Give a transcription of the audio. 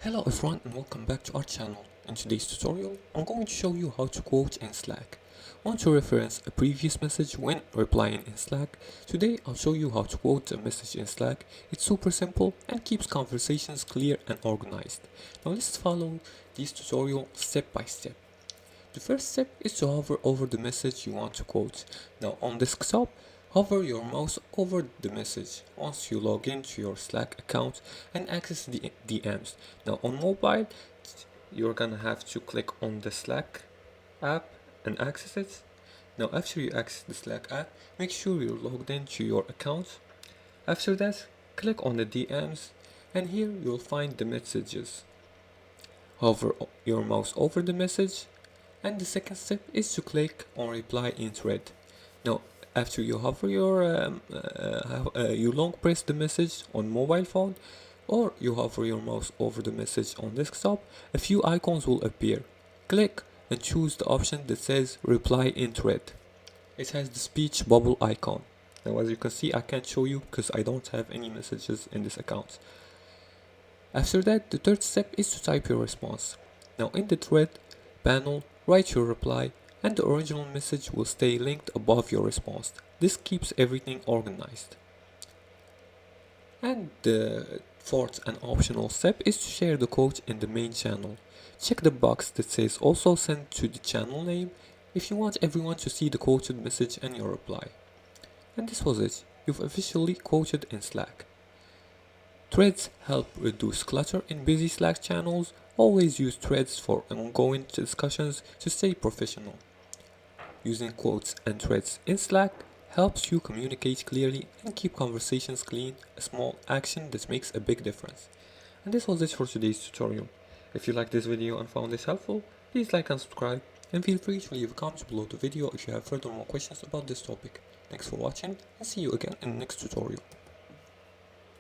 Hello everyone and welcome back to our channel. In today's tutorial, I'm going to show you how to quote in Slack. Want to reference a previous message when replying in Slack? Today I'll show you how to quote a message in Slack. It's super simple and keeps conversations clear and organized. Now let's follow this tutorial step by step. The first step is to hover over the message you want to quote. Now on desktop, hover your mouse over the message once you log into your Slack account and access the DMs. Now on mobile, you're gonna have to click on the Slack app and access it. Now after you access the Slack app, make sure you're logged into your account. After that, click on the DMs and here you'll find the messages. Hover your mouse over the message, and the second step is to click on reply in thread. Now after you hover you long press the message on mobile phone or you hover your mouse over the message on desktop, a few icons will appear. Click and choose the option that says reply in thread. It has the speech bubble icon. Now as you can see, I can't show you because I don't have any messages in this account. After that, the third step is to type your response. Now in the thread panel, write your reply and the original message will stay linked above your response. This keeps everything organized. And the fourth and optional step is to share the quote in the main channel. Check the box that says also send to the channel name if you want everyone to see the quoted message and your reply. And this was it. You've officially quoted in Slack. Threads help reduce clutter in busy Slack channels. Always use threads for ongoing discussions to stay professional. Using quotes and threads in Slack helps you communicate clearly and keep conversations clean, a small action that makes a big difference. And this was it for today's tutorial. If you liked this video and found this helpful, please like and subscribe, and feel free to leave a comment below the video if you have further more questions about this topic. Thanks for watching and see you again in the next tutorial.